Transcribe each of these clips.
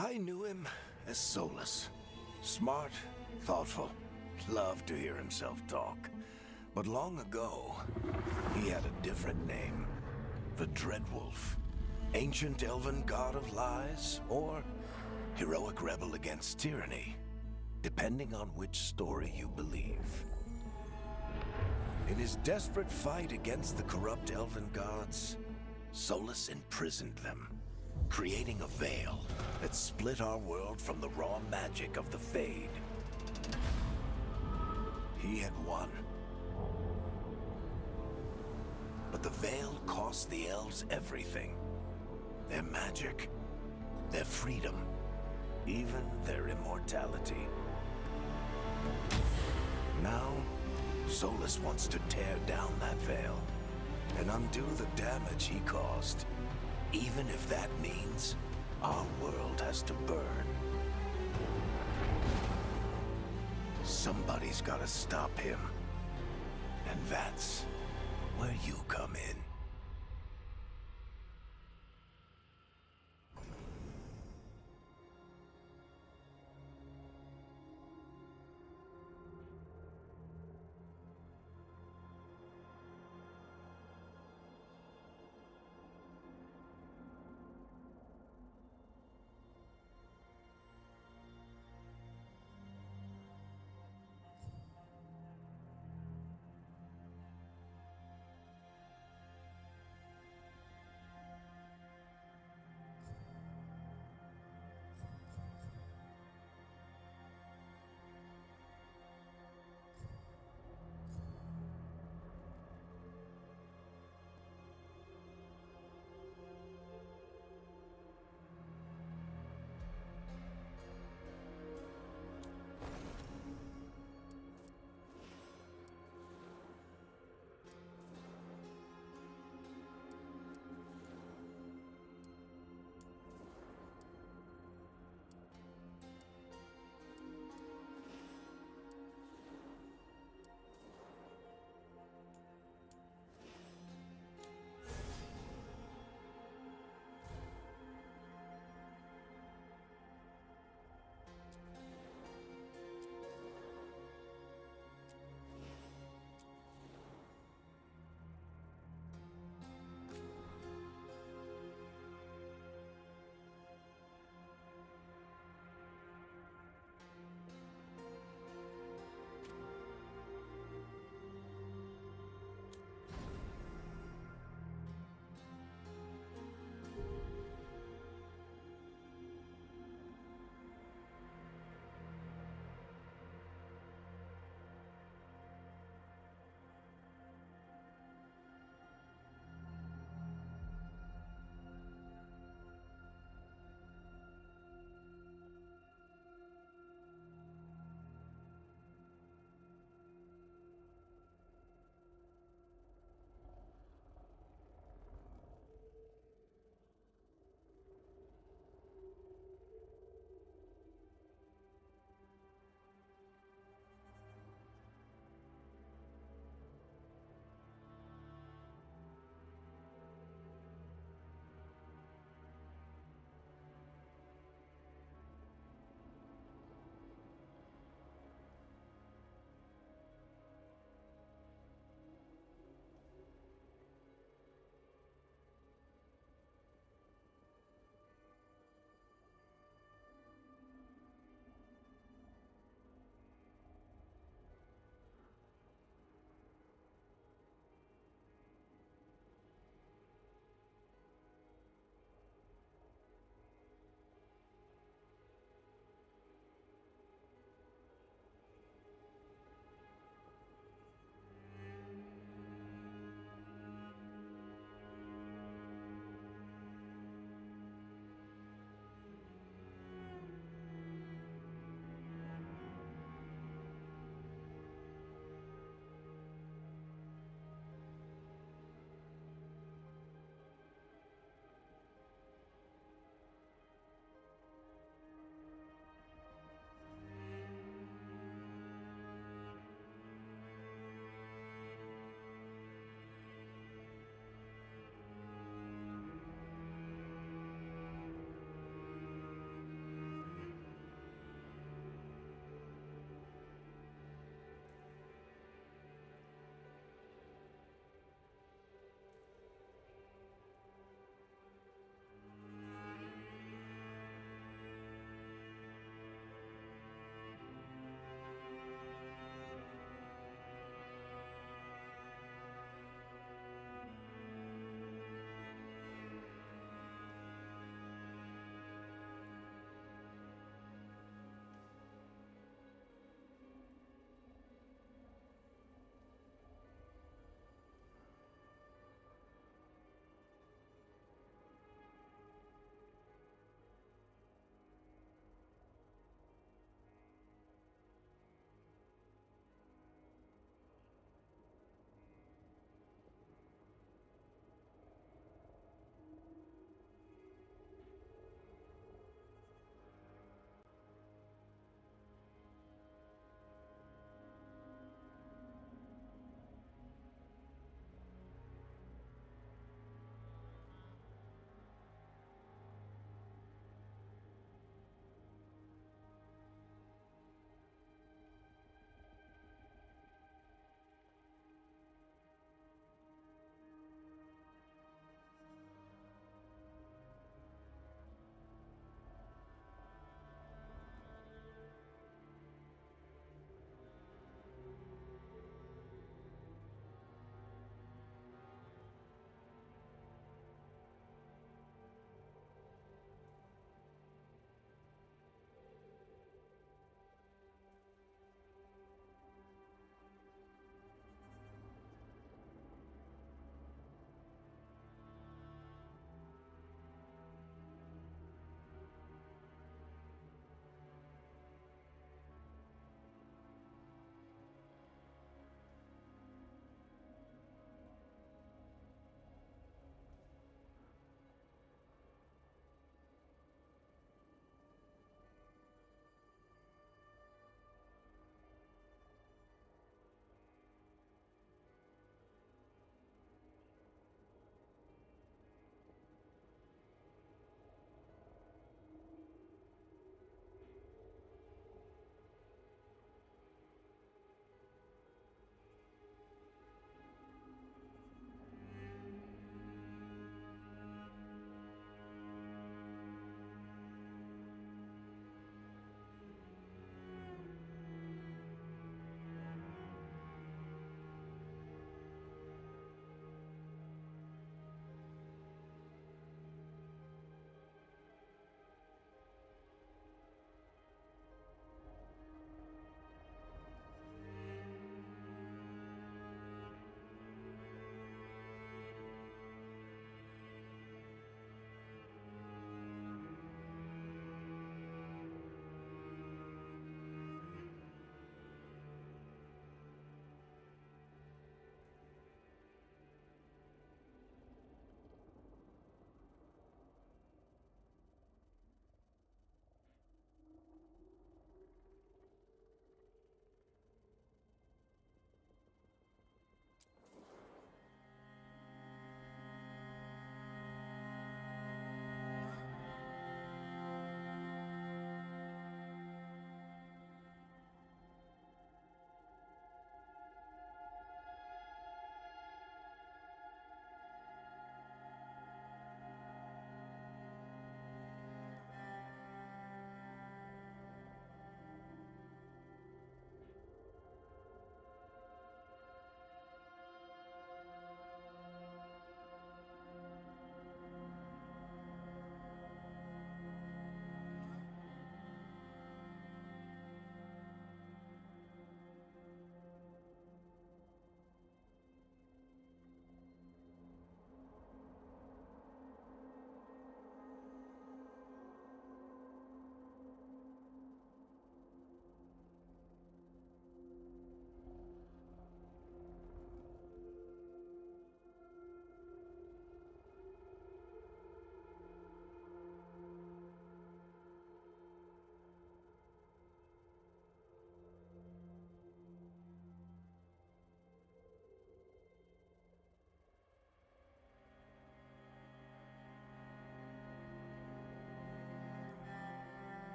I knew him as Solus. Smart, thoughtful, loved to hear himself talk. But long ago, he had a different name. The Dreadwolf. Ancient elven god of lies, or heroic rebel against tyranny, depending on which story you believe. In his desperate fight against the corrupt elven gods, Solus imprisoned them, creating a veil that split our world from the raw magic of the Fade. He had won. But the veil cost the elves everything. Their magic, their freedom, even their immortality. Now, Solus wants to tear down that veil and undo the damage he caused, even if that means our world has to burn. Somebody's gotta stop him, and that's where you come in.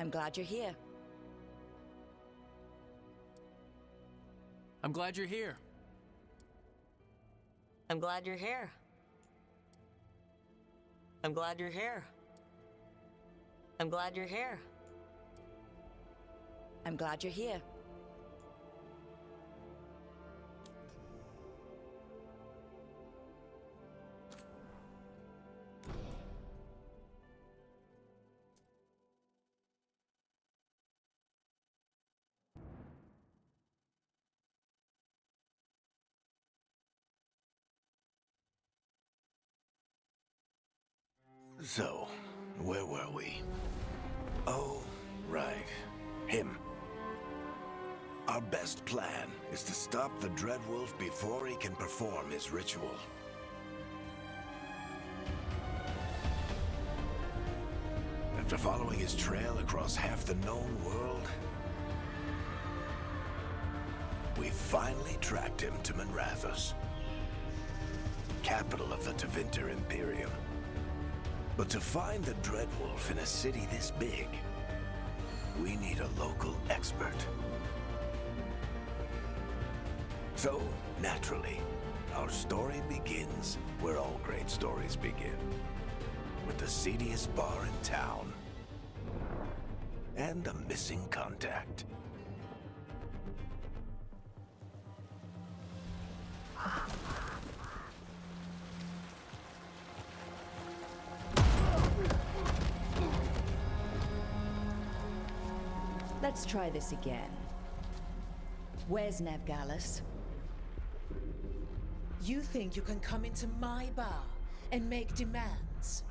I'm glad you're here. I'm glad you're here. I'm glad you're here. I'm glad you're here. I'm glad you're here. I'm glad you're here. So, where were we? Oh, right. Him. Our best plan is to stop the Dreadwolf before he can perform his ritual. After following his trail across half the known world, we finally tracked him to Monrathos, capital of the Tevinter Imperium. But to find the Dreadwolf in a city this big, we need a local expert. So, naturally, our story begins where all great stories begin. With the seediest bar in town. And a missing contact. Let's try this again. Where's Nev Gallus? You think you can come into my bar and make demands?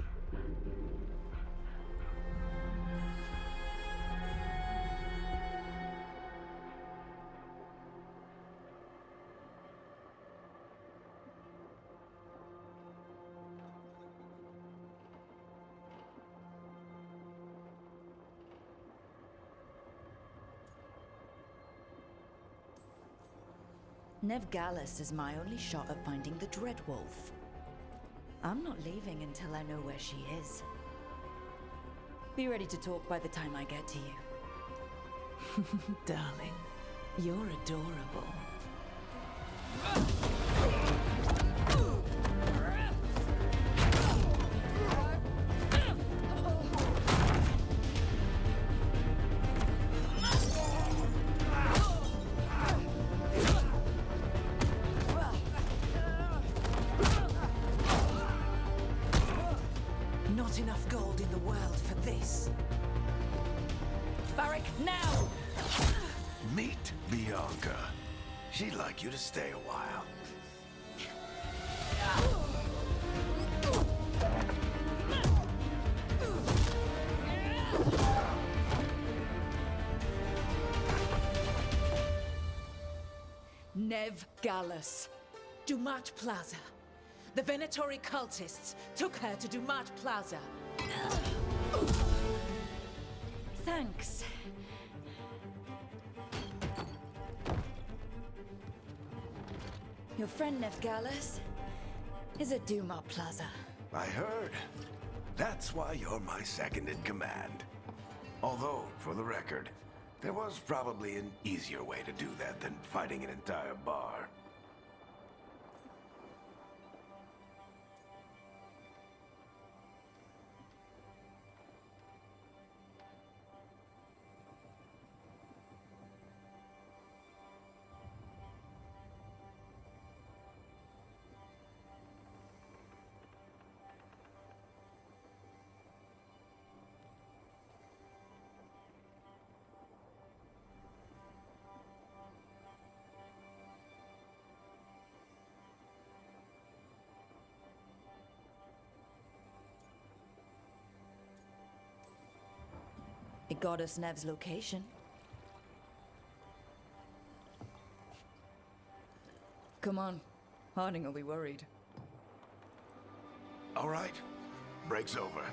Nev Gallus is my only shot at finding the Dreadwolf. I'm not leaving until I know where she is. Be ready to talk by the time I get to you. Darling, you're adorable. Not enough gold in the world for this. Barrack, now! Meet Bianca. She'd like you to stay a while. Nev Gallus. Dumat Plaza. The Venatori cultists took her to Dumat Plaza. Thanks. Your friend Nev Gallus is at Dumat Plaza. I heard. That's why you're my second in command. Although, for the record, there was probably an easier way to do that than fighting an entire bar. It got us Nev's location. Come on. Harding will be worried. All right. Break's over.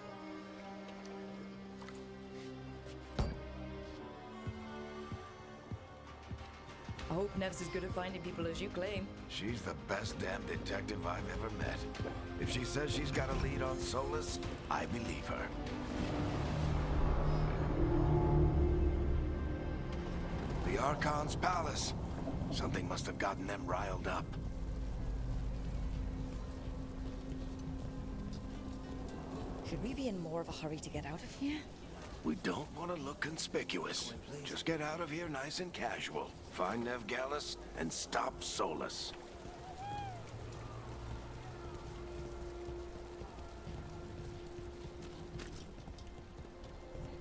I hope Nev's as good at finding people as you claim. She's the best damn detective I've ever met. If she says she's got a lead on Solus, I believe her. Archon's palace. Something must have gotten them riled up. Should we be in more of a hurry to get out of here? We don't want to look conspicuous. Just get out of here nice and casual. Find Nev Gallus and stop Solus.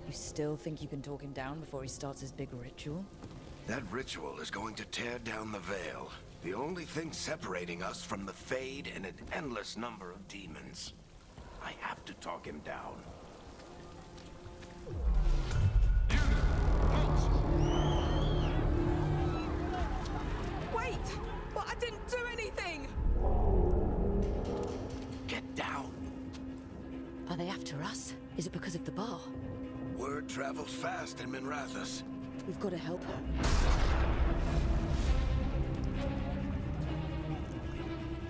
You still think you can talk him down before he starts his big ritual? That ritual is going to tear down the veil. The only thing separating us from the Fade and an endless number of demons. I have to talk him down. Wait! But I didn't do anything! Get down. Are they after us? Is it because of the bar? Word travels fast in Minrathous. We've got to help her.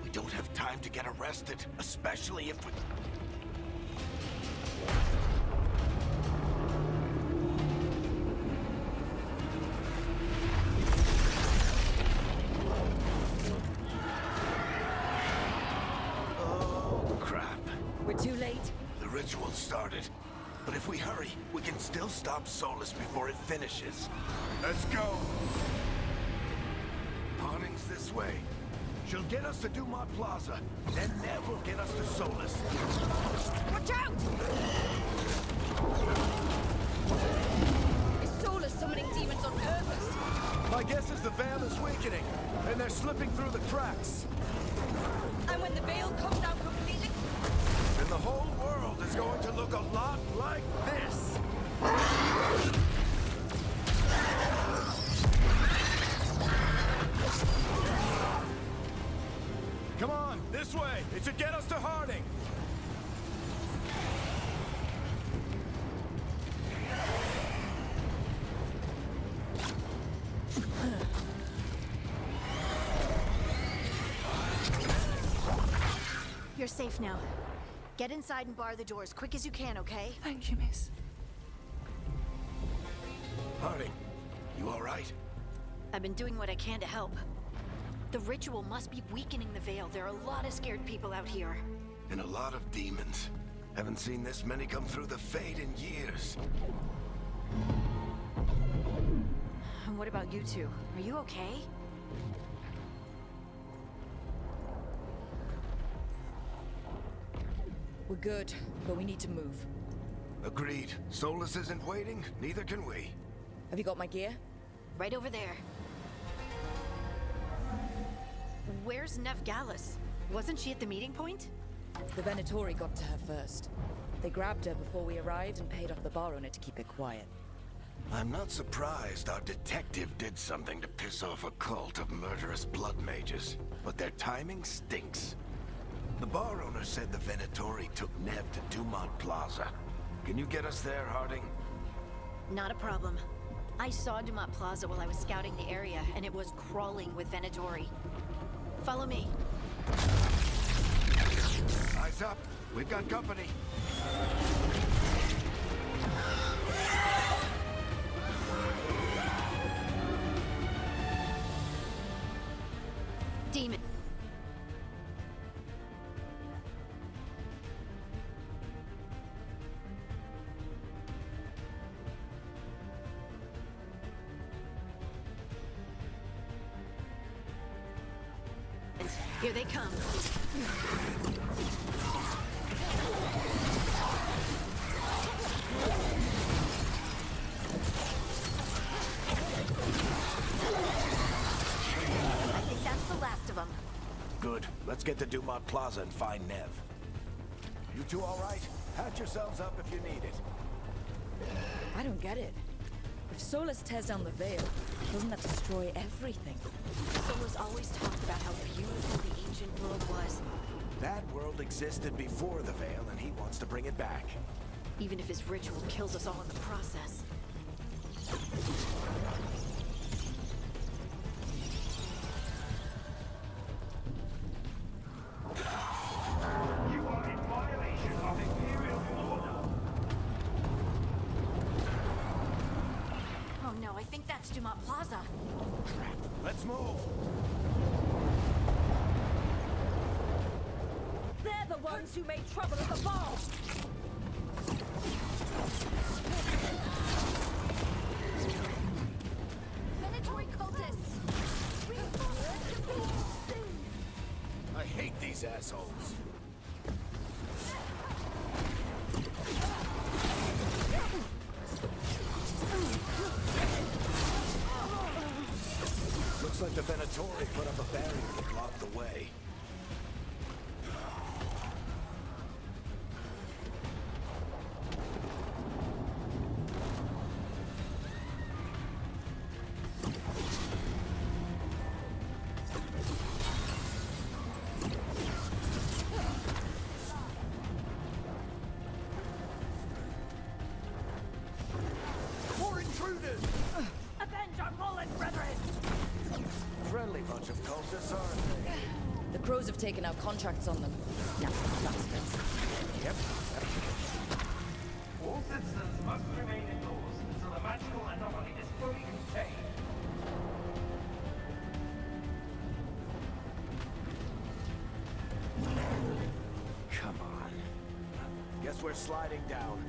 We don't have time to get arrested, especially if we... Oh, crap. We're too late. The ritual started. But if we hurry, we can still stop Solus before it finishes. Let's go! Harding's this way. She'll get us to Dumont Plaza, then Nev will get us to Solus. Watch out! Is Solus summoning demons on purpose? My guess is the veil is weakening, and they're slipping through the cracks. And when the veil comes down completely? And the whole world is going to look a lot like this. Come on, this way. It should get us to Harding. You're safe now. Get inside and bar the door as quick as you can, okay? Thank you, miss. Harding, you all right? I've been doing what I can to help. The ritual must be weakening the veil. There are a lot of scared people out here. And a lot of demons. Haven't seen this many come through the Fade in years. And what about you two? Are you okay? We're good, but we need to move. Agreed. Solus isn't waiting, neither can we. Have you got my gear? Right over there. Where's Nev Gallus? Wasn't she at the meeting point? The Venatori got to her first. They grabbed her before we arrived and paid off the bar owner to keep it quiet. I'm not surprised our detective did something to piss off a cult of murderous blood mages, but their timing stinks. The bar owner said the Venatori took Nev to Dumont Plaza. Can you get us there, Harding? Not a problem. I saw Dumont Plaza while I was scouting the area, and it was crawling with Venatori. Follow me. Eyes up. We've got company. Demon. Here they come. I think that's the last of them. Good. Let's get to Dumont Plaza and find Nev. You two all right? Patch yourselves up if you need it. I don't get it. If Solus tears down the veil, doesn't that destroy everything? Solus always talked about how beautiful the ancient world was. That world existed before the veil, and he wants to bring it back. Even if his ritual kills us all in the process. You are in violation of Imperial order. Oh no, I think that's Dumont Plaza. Crap. Let's move. They're the ones who made trouble at the ball! Mandatory cultists! I hate these assholes. Looks like the Venatori put up a barrier to block the way. More intruders! Avenge our fallen brethren! Friendly bunch of cultists, aren't they? The crows have taken out contracts on them. Nasty bastards. Yep. All citizens must remain indoors until the magical anomaly is fully contained. Come on. Guess we're sliding down.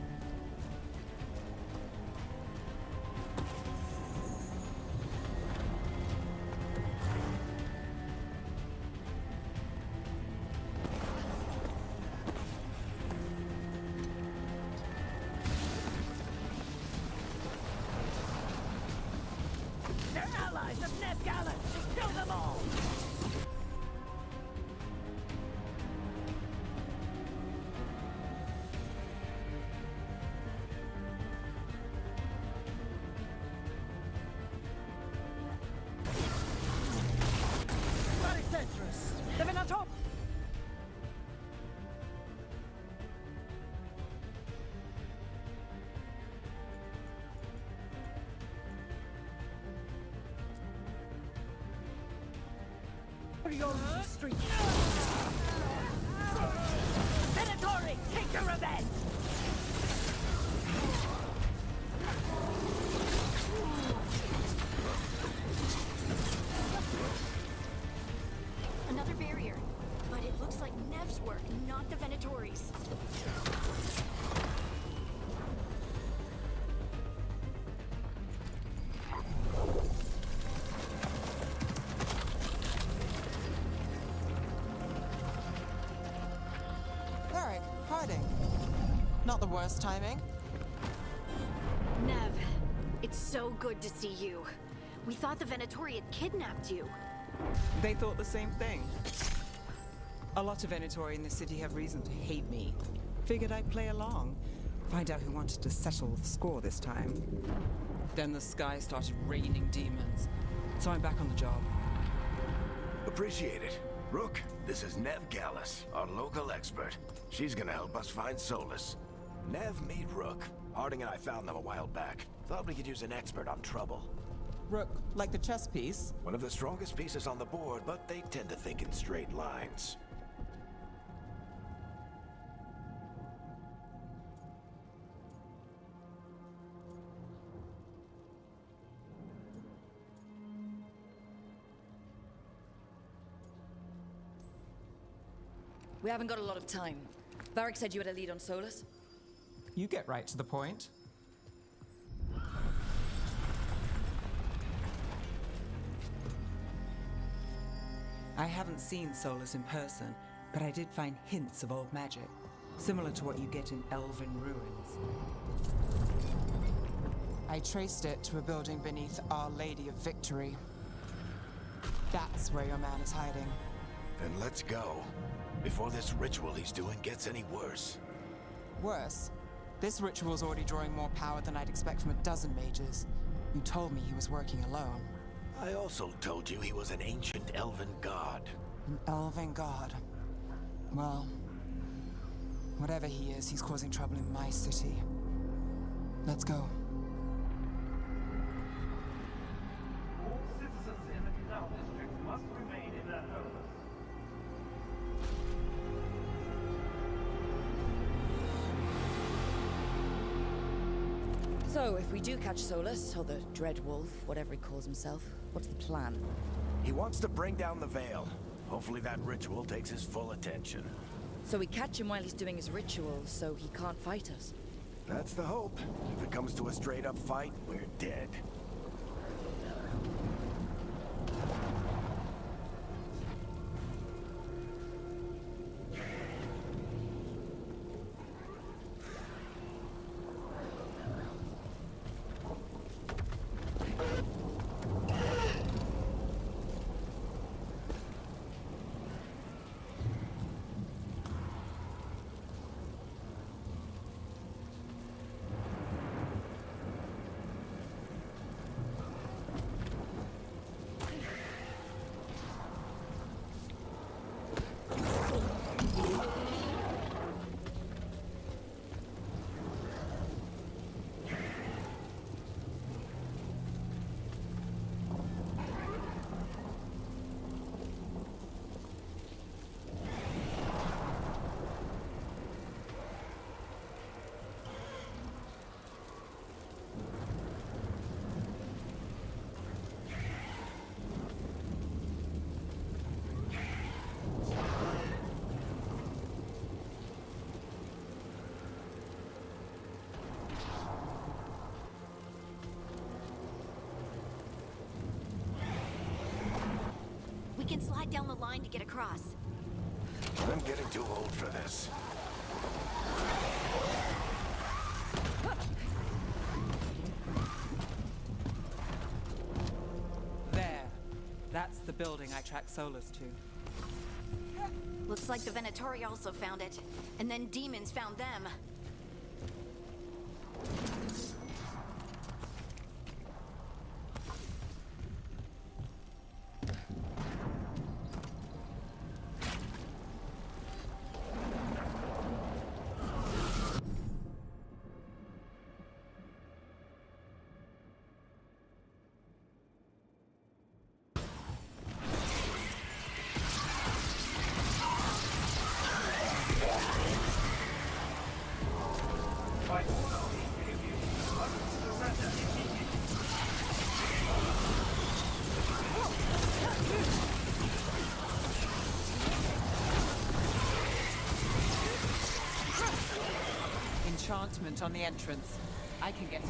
They're allies of Ned Gallant! Kill them all! Very dangerous! The Venator! Your street. Venatori, take your revenge! Another barrier. But it looks like Nev's work, not the Venatori's. Alright, hiding. Not the worst timing. Nev, it's so good to see you. We thought the Venatori had kidnapped you. They thought the same thing. A lot of Venatori in the city have reason to hate me. Figured I'd play along. Find out who wanted to settle the score this time. Then the sky started raining demons. So I'm back on the job. Appreciate it. Rook, this is Nev Gallus, our local expert. She's gonna help us find Solus. Nev, meet Rook. Harding and I found them a while back. Thought we could use an expert on trouble. Rook, like the chess piece? One of the strongest pieces on the board, but they tend to think in straight lines. We haven't got a lot of time. Varric said you had a lead on Solus. You get right to the point. I haven't seen Solus in person, but I did find hints of old magic, similar to what you get in elven ruins. I traced it to a building beneath Our Lady of Victory. That's where your man is hiding. Then let's go. Before this ritual he's doing gets any worse. Worse, this ritual's already drawing more power than I'd expect from a dozen mages. You told me he was working alone. I also told you he was an ancient elven god. An elven god. Well, whatever he is, he's causing trouble in my city. Let's go. All citizens in the canal district must remain in their homes. So, if we do catch Solus, or the Dread Wolf, whatever he calls himself, what's the plan? He wants to bring down the Veil. Hopefully that ritual takes his full attention. So we catch him while he's doing his ritual, so he can't fight us. That's the hope. If it comes to a straight-up fight, we're dead. We can slide down the line to get across. I'm getting too old for this. There. That's the building I track Solus to. Looks like the Venatori also found it. And then demons found them. Enchantment on the entrance. I can get it.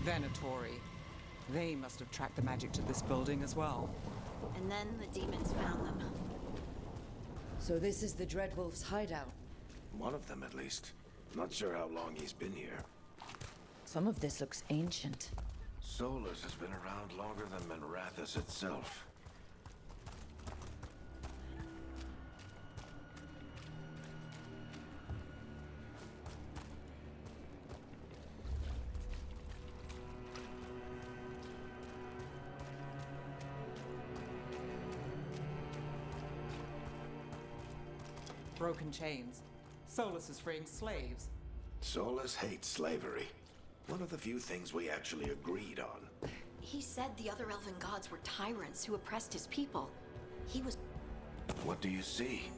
Venatori. They must have tracked the magic to this building as well. And then the demons found them. So this is the Dreadwolf's hideout. One of them, at least. Not sure how long he's been here. Some of this looks ancient. Solus has been around longer than Manrathus itself. Broken chains. Solus is freeing slaves. Solus hates slavery. One of the few things we actually agreed on. He said the other elven gods were tyrants who oppressed his people. He was... What do you see?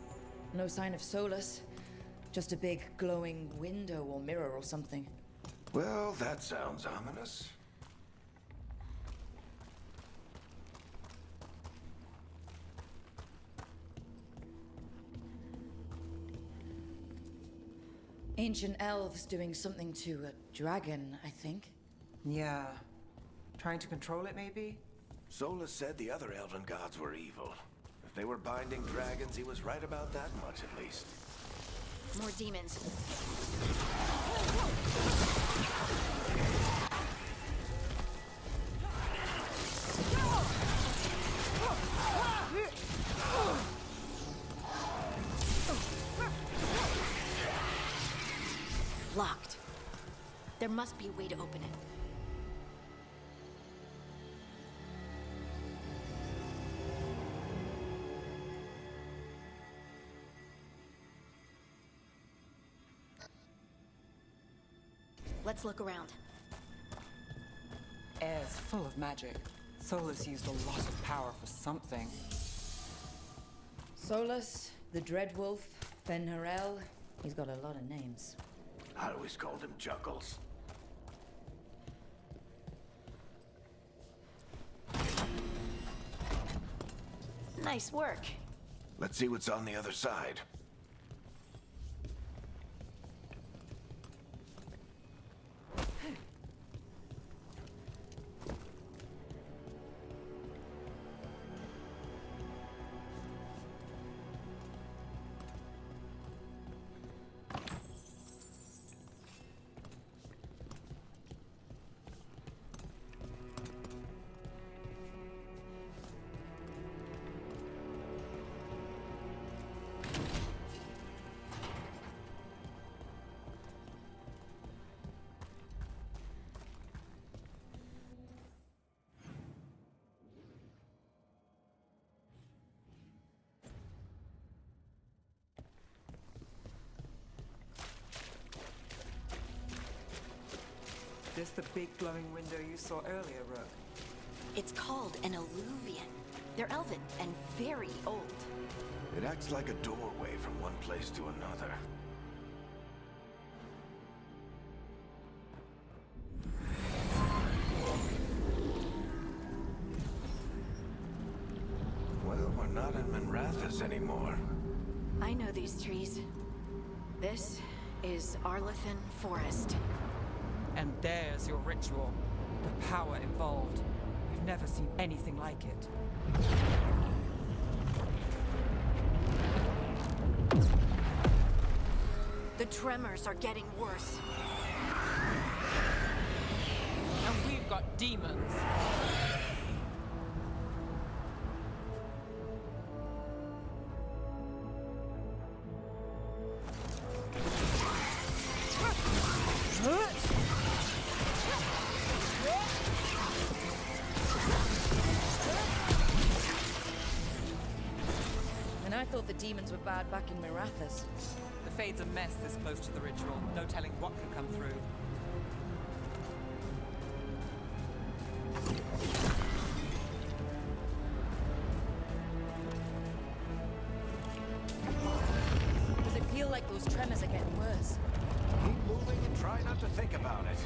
No sign of Solus. Just a big glowing window or mirror or something. Well, that sounds ominous. Ancient elves doing something to a dragon, I think. Yeah. Trying to control it, maybe? Solus said the other elven gods were evil. If they were binding dragons, he was right about that much, at least. More demons. Locked. There must be a way to open it. Let's look around. Air's full of magic. Solus used a lot of power for something. Solus, the Dreadwolf, Ben-Harel. He's got a lot of names. I always called him Chuckles. Nice work. Let's see what's on the other side. This the big glowing window you saw earlier, Rook? It's called an alluvian. They're elven and very old. It acts like a doorway from one place to another. Well, we're not in Minrathous anymore. I know these trees. This is Arlethan Forest. And there's your ritual. The power involved. We've never seen anything like it. The tremors are getting worse. And we've got demons. And I thought the demons were bad back in Mirathas. The Fade's a mess this close to the ritual. No telling what could come through. Does it feel like those tremors are getting worse? Keep moving and try not to think about it.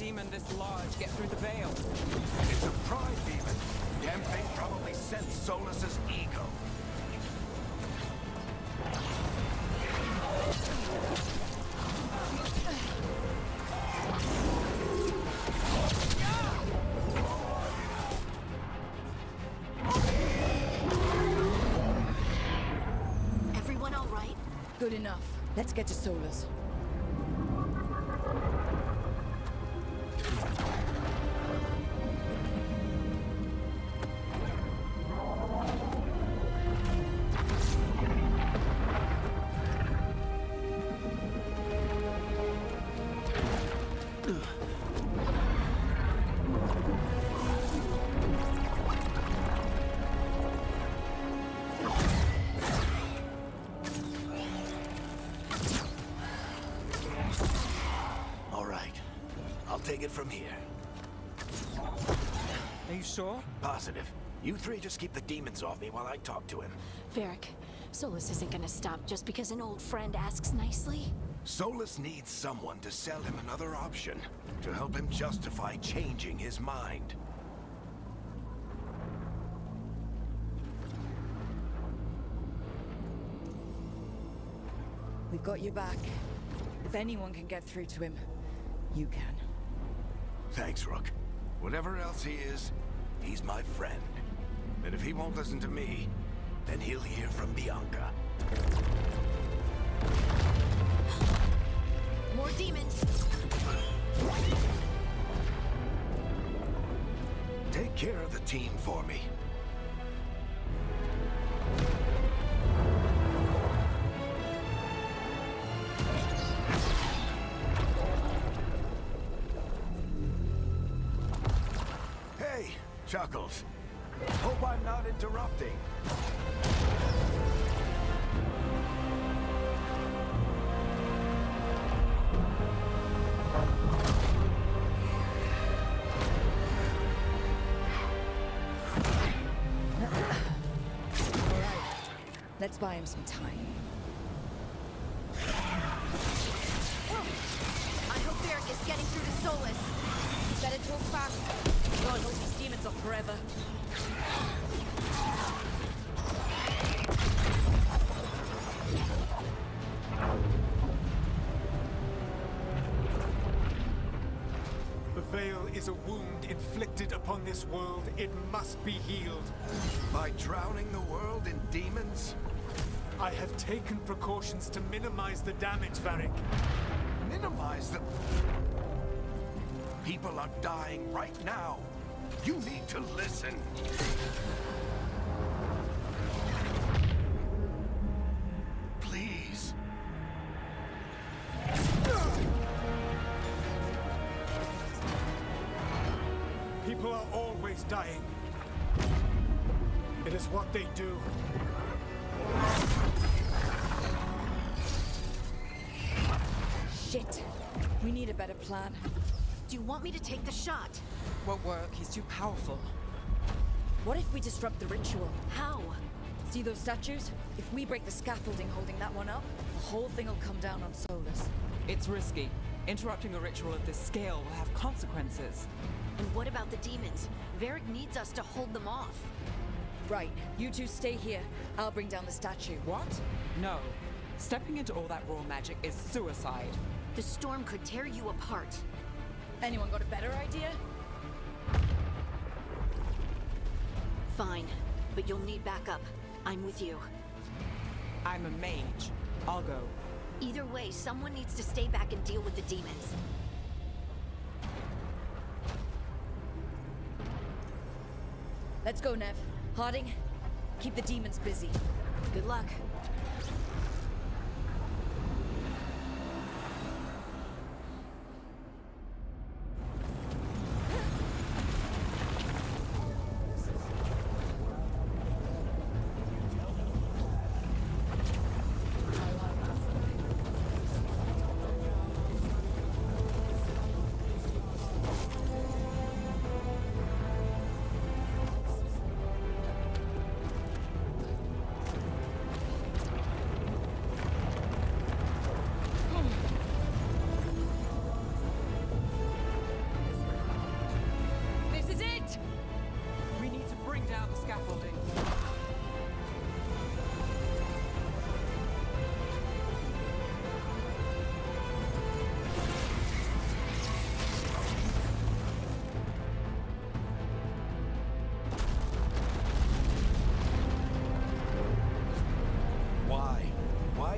demon this large get through the veil? It's a pride demon. Damn thing probably sensed Solus's ego. Everyone all right? Good enough. Let's get to Solus. Take it from here. Are you sure? Positive. You three just keep the demons off me while I talk to him. Varric, Solus isn't gonna stop just because an old friend asks nicely. Solus needs someone to sell him another option, to help him justify changing his mind. We've got your back. If anyone can get through to him, you can. Thanks, Rook. Whatever else he is, he's my friend. And if he won't listen to me, then he'll hear from Bianca. More demons! Take care of the team for me. Chuckles. Hope I'm not interrupting. All right. Let's buy him some time. I hope Varric is getting through to Solus. Better talk fast. God, hold these demons off forever. The veil is a wound inflicted upon this world. It must be healed. By drowning the world in demons? I have taken precautions to minimize the damage, Varric. Minimize the... People are dying right now. You need to listen. Please. People are always dying. It is what they do. Shit. We need a better plan. Do you want me to take the shot? Won't work. He's too powerful. What if we disrupt the ritual? How? See those statues? If we break the scaffolding holding that one up, the whole thing will come down on Solus. It's risky. Interrupting a ritual of this scale will have consequences. And what about the demons? Varric needs us to hold them off. Right. You two stay here. I'll bring down the statue. What? No. Stepping into all that raw magic is suicide. The storm could tear you apart. Anyone got a better idea? Fine, but you'll need backup. I'm with you. I'm a mage. I'll go. Either way, someone needs to stay back and deal with the demons. Let's go, Nev. Harding, keep the demons busy. Good luck.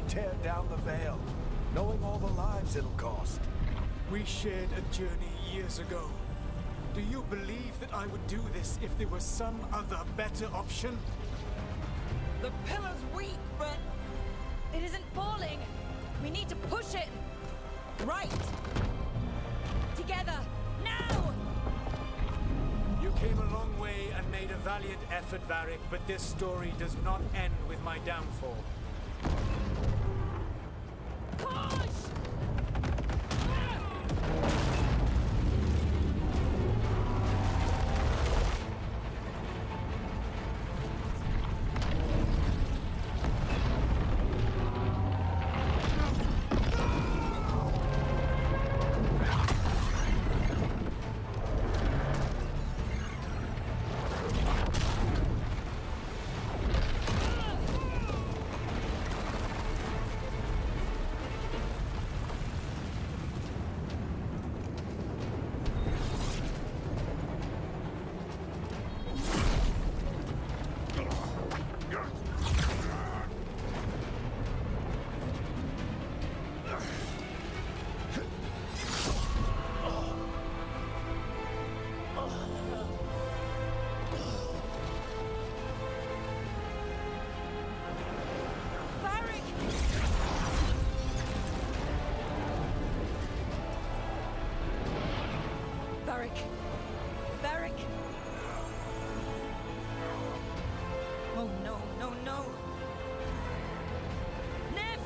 tear down the Veil, knowing all the lives it'll cost. We shared a journey years ago. Do you believe that I would do this if there was some other better option? The pillar's weak, but it isn't falling. We need to push it. Right. Together. Now! You came a long way and made a valiant effort, Varric, but this story does not end with my downfall. Push! Varric! Oh no, no, no! Nev!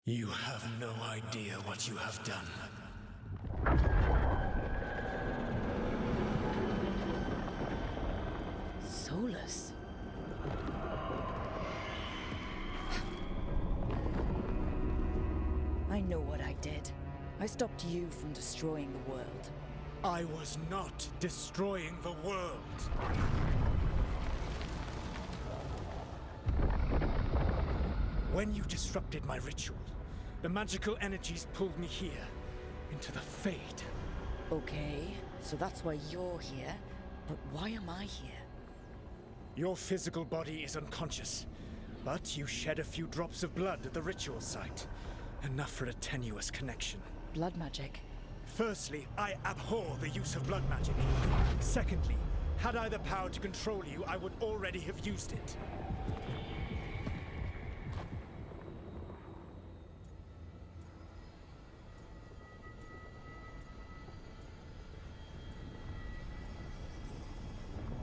You have no idea what you have done. Solus? I know what I did. I stopped you from destroying the world. I was not destroying the world. When you disrupted my ritual, the magical energies pulled me here, into the Fade. Okay, so that's why you're here, but why am I here? Your physical body is unconscious, but you shed a few drops of blood at the ritual site. Enough for a tenuous connection. Blood magic? Firstly, I abhor the use of blood magic. Secondly, had I the power to control you, I would already have used it.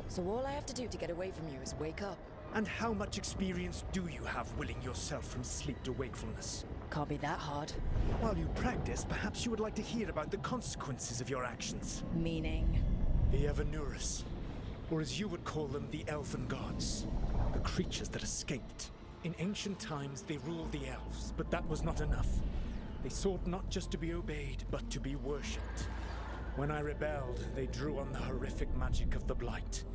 So all I have to do to get away from you is wake up? And how much experience do you have willing yourself from sleep to wakefulness? Can't be that hard. While you practice, perhaps you would like to hear about the consequences of your actions. Meaning? The Evanurus, or as you would call them, the Elven Gods. The creatures that escaped. In ancient times, they ruled the elves, but that was not enough. They sought not just to be obeyed, but to be worshipped. When I rebelled, they drew on the horrific magic of the Blight,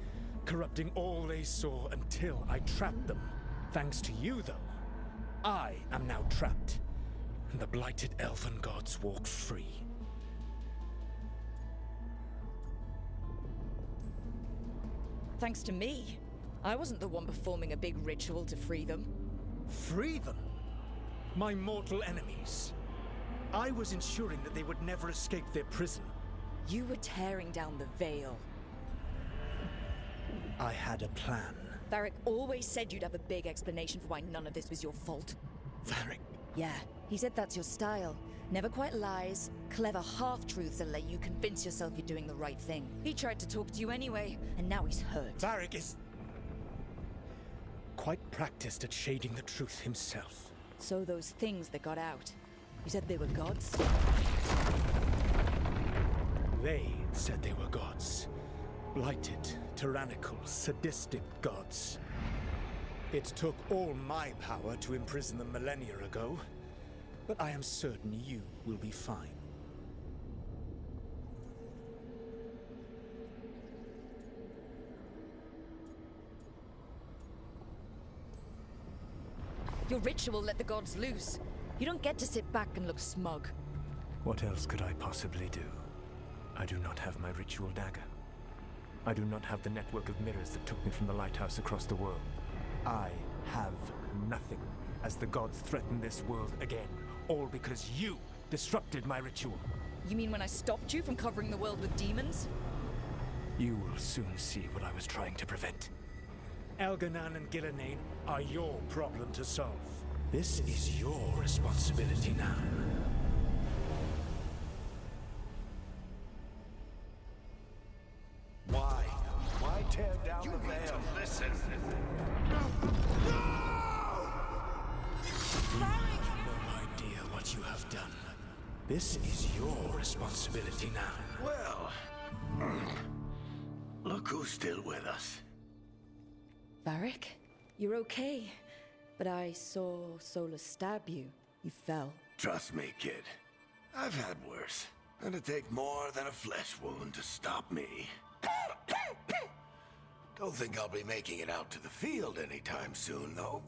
corrupting all they saw until I trapped them. Thanks to you, though, I am now trapped, and the blighted Elven Gods walk free. Thanks to me. I wasn't the one performing a big ritual to free them. Free them? My mortal enemies? I was ensuring that they would never escape their prison. You were tearing down the veil. I had a plan. Varric always said you'd have a big explanation for why none of this was your fault. Varric. Yeah, he said that's your style. Never quite lies, clever half-truths that let you convince yourself you're doing the right thing. He tried to talk to you anyway, and now he's hurt. Varric is quite practiced at shading the truth himself. So those things that got out, you said they were gods? They said they were gods. Blighted, tyrannical, sadistic gods. It took all my power to imprison them millennia ago, but I am certain you will be fine. Your ritual let the gods loose. You don't get to sit back and look smug. What else could I possibly do? I do not have my ritual dagger. I do not have the network of mirrors that took me from the lighthouse across the world. I have nothing as the gods threaten this world again, all because you disrupted my ritual. You mean when I stopped you from covering the world with demons? You will soon see what I was trying to prevent. Elganan and Gillenane are your problem to solve. This is your responsibility now. Why? Why tear down the veil? Listen. You have no idea what you have done. This is your responsibility now. Well, look who's still with us. Varric, you're okay. But I saw Solus stab you. You fell. Trust me, kid. I've had worse. It'd take more than a flesh wound to stop me. Don't think I'll be making it out to the field anytime soon, though.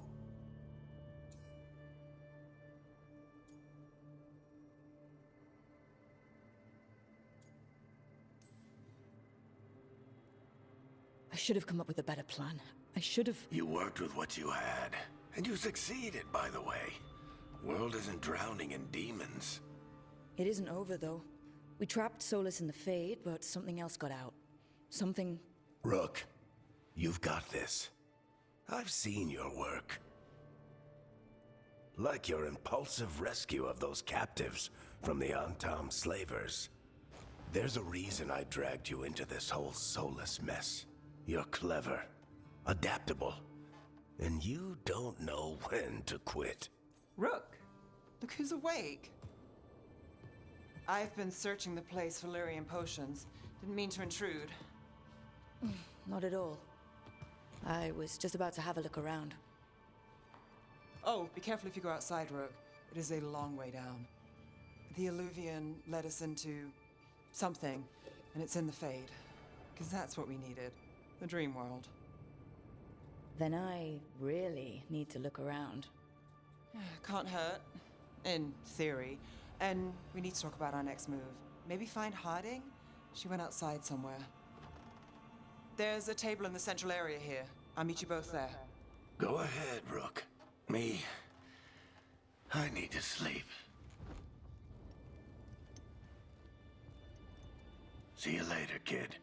I should have come up with a better plan. I should have... You worked with what you had, and you succeeded, by the way. World isn't drowning in demons. It isn't over, though. We trapped Solus in the Fade, but something else got out. Something... Rook, you've got this. I've seen your work. Like your impulsive rescue of those captives from the Antam slavers. There's a reason I dragged you into this whole Solus mess. You're clever, adaptable, and you don't know when to quit. Rook, look who's awake. I've been searching the place for Lyrian potions. Didn't mean to intrude. Not at all. I was just about to have a look around. Oh, be careful if you go outside, Rook. It is a long way down. The Alluvian led us into something, and it's in the Fade. Because that's what we needed. The dream world. Then I really need to look around. Can't hurt. In theory. And we need to talk about our next move. Maybe find Harding? She went outside somewhere. There's a table in the central area here. I'll meet you both there. Go ahead, Rook. Me, I need to sleep. See you later, kid.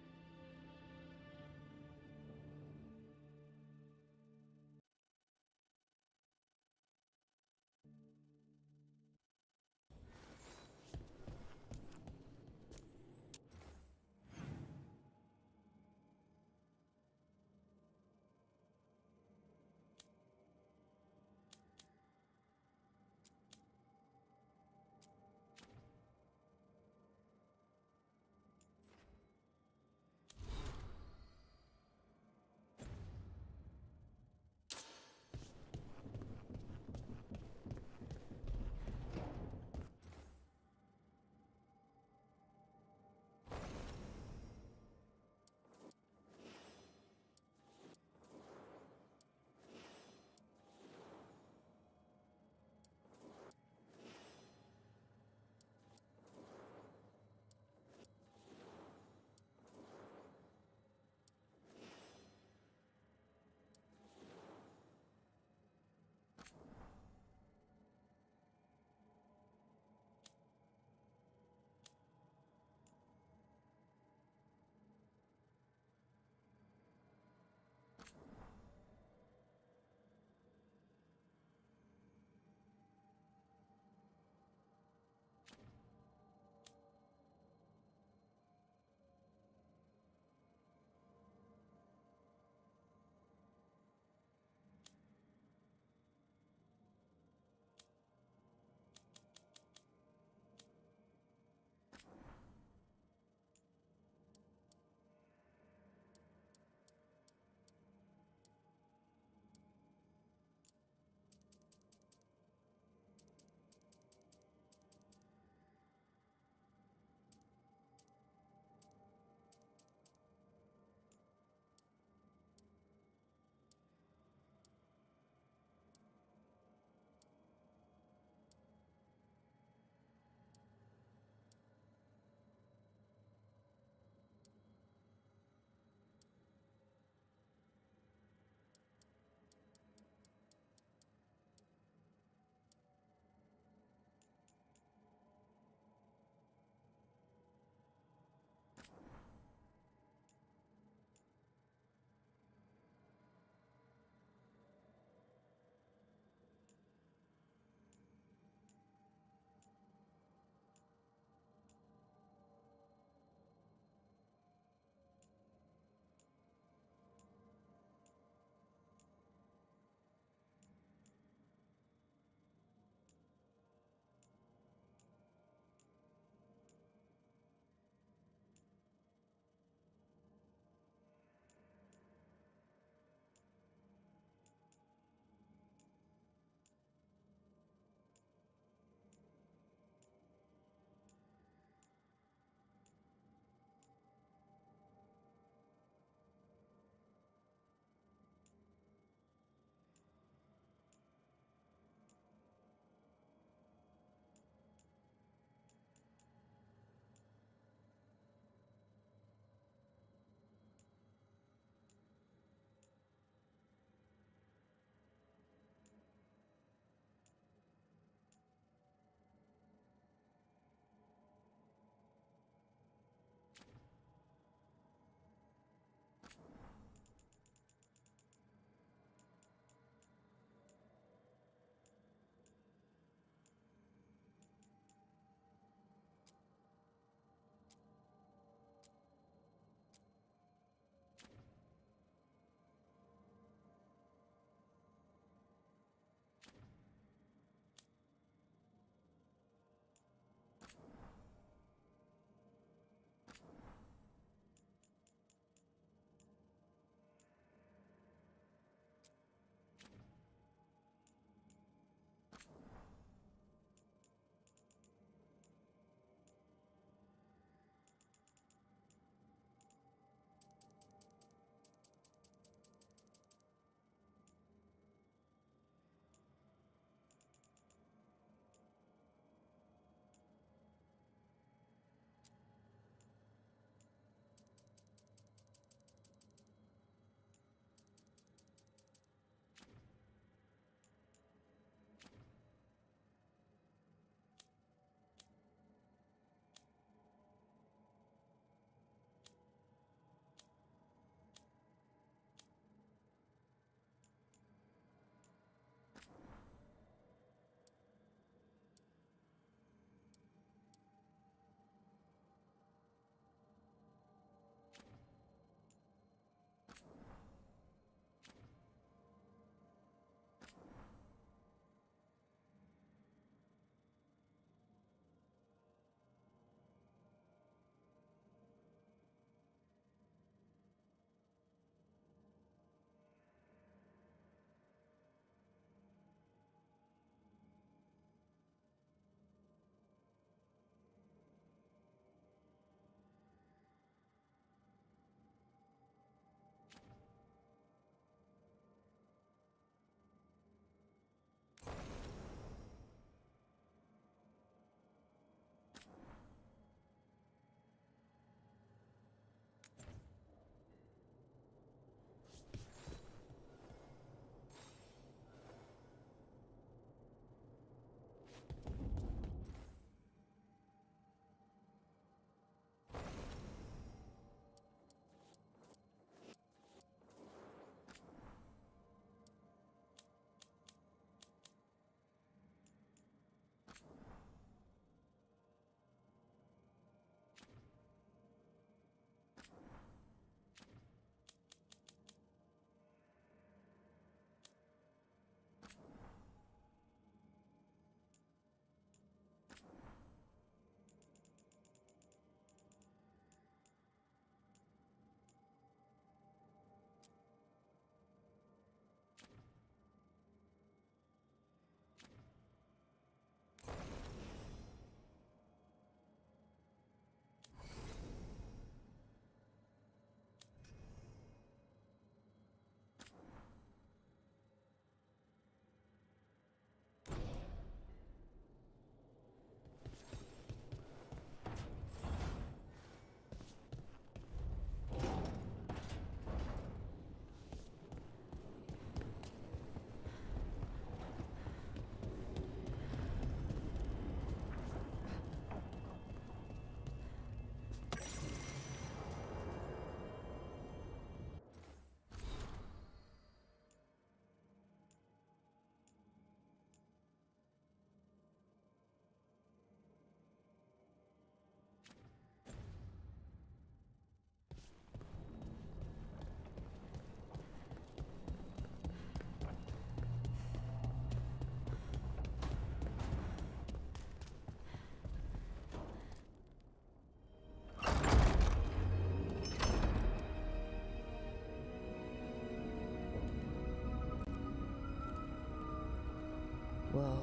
Whoa.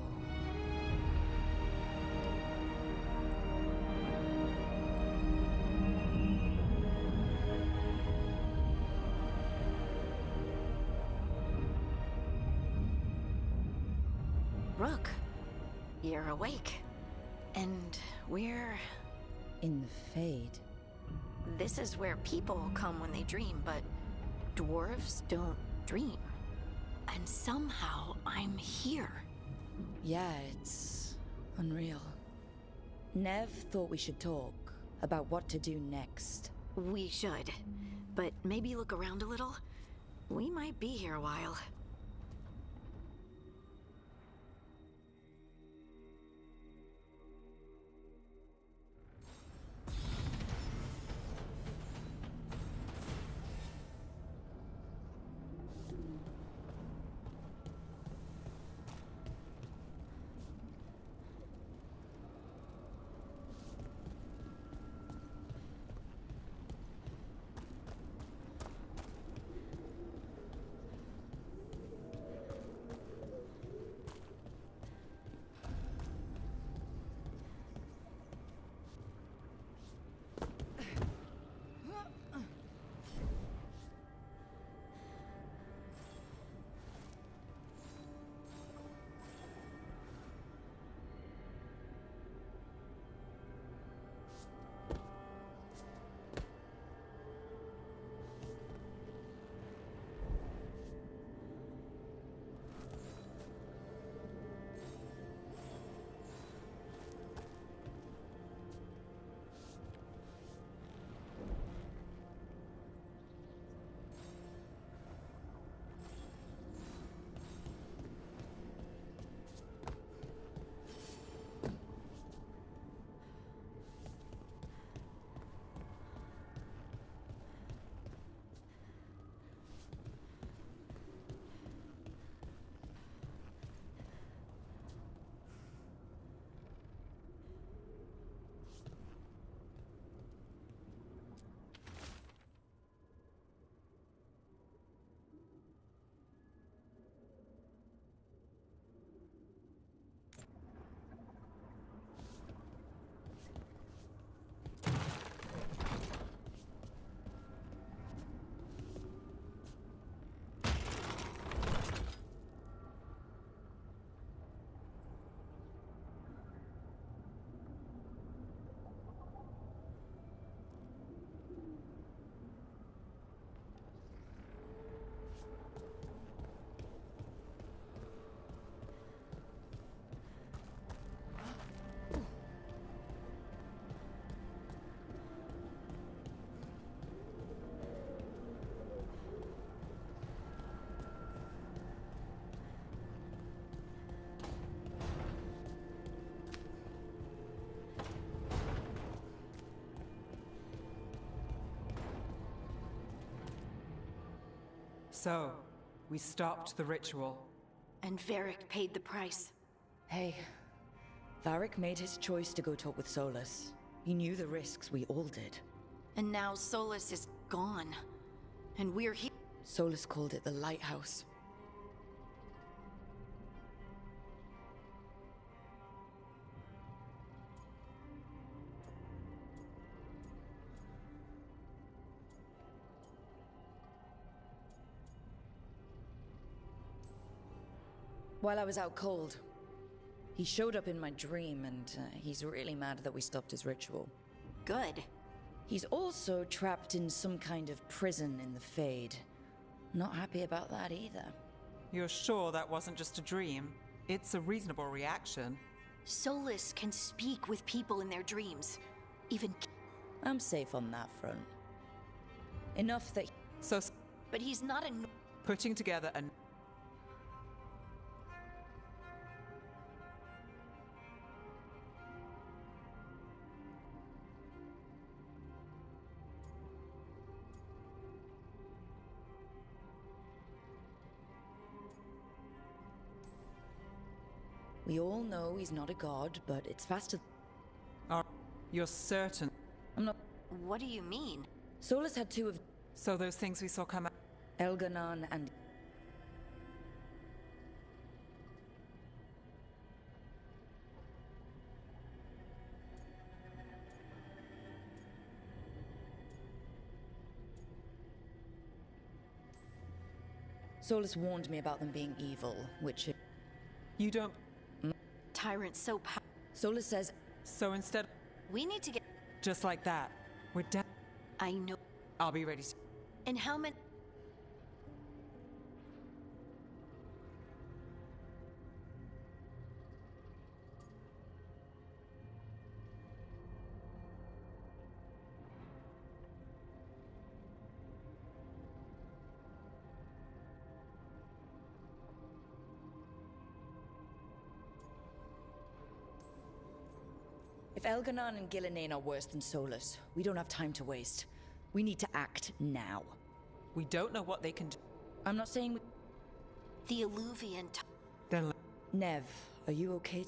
Rook, you're awake. And we're... In the Fade. This is where people come when they dream, but dwarves don't dream. And somehow I'm here. Yeah, it's unreal. Nev thought we should talk about what to do next. We should. But maybe look around a little. We might be here a while. So, we stopped the ritual. And Varric paid the price. Hey, Varric made his choice to go talk with Solus. He knew the risks, we all did. And now Solus is gone. And we're here. Solus called it the Lighthouse. While I was out cold, he showed up in my dream, and he's really mad that we stopped his ritual. Good. He's also trapped in some kind of prison in the Fade. Not happy about that either. You're sure that wasn't just a dream? It's a reasonable reaction. Solus can speak with people in their dreams. Even... I'm safe on that front. Enough that... So, But he's not a... putting together a... We all know he's not a god, but it's faster... You're certain? I'm not... What do you mean? Solus had two of... So those things we saw come out... Elganon and... Solus warned me about them being evil, which... You don't... Tyrant's so Solus says... So instead... We need to get... Just like that. We're down. I know. I'll be ready to... And how many... If Elganon and Gillinane are worse than Solus, we don't have time to waste. We need to act now. We don't know what they can do. I'm not saying we... The Illuvian... Then... Nev, are you okay?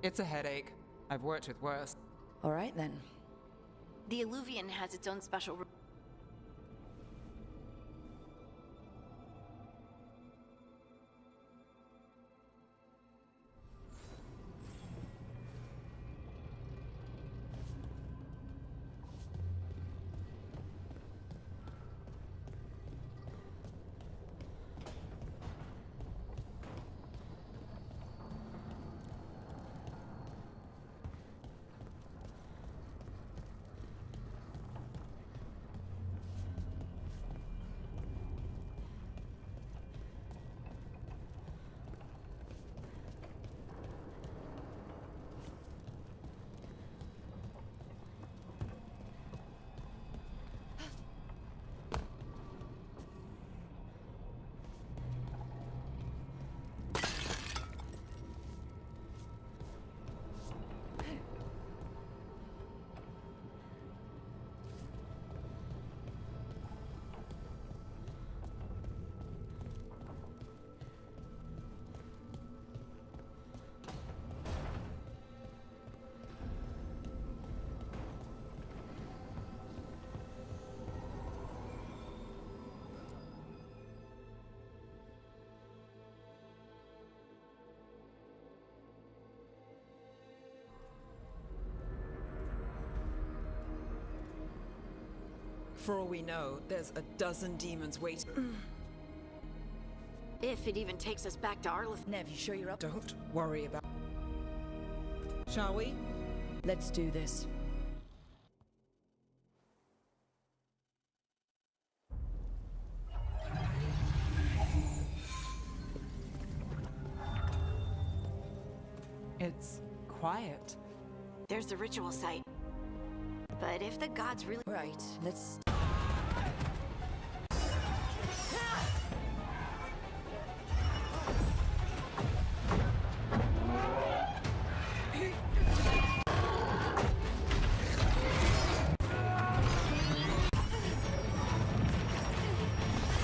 It's a headache. I've worked with worse. All right, then. The Illuvian has its own special... For all we know, there's a dozen demons waiting. If it even takes us back to Arlith... Nev, you sure you're up? Don't worry about... Shall we? Let's do this. It's quiet. There's the ritual site. But if the gods really... Right, let's...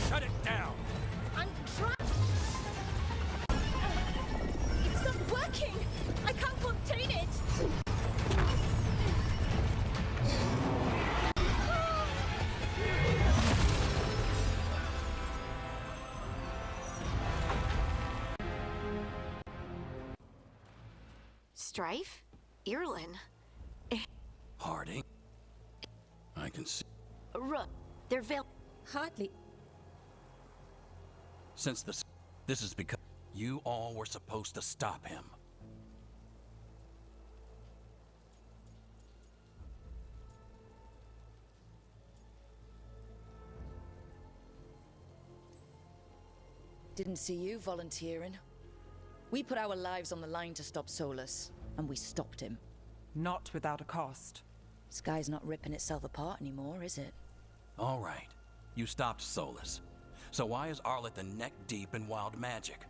Shut it down! I'm trying. It's not working. I can't contain it. Strife? Irlin? Harding. I can see. They're Veil... Hardly. Since this is because you all were supposed to stop him. Didn't see you volunteering. We put our lives on the line to stop Solus, and we stopped him. Not without a cost. Sky's not ripping itself apart anymore, is it? All right. You stopped Solus. So why is Arlith neck deep in wild magic?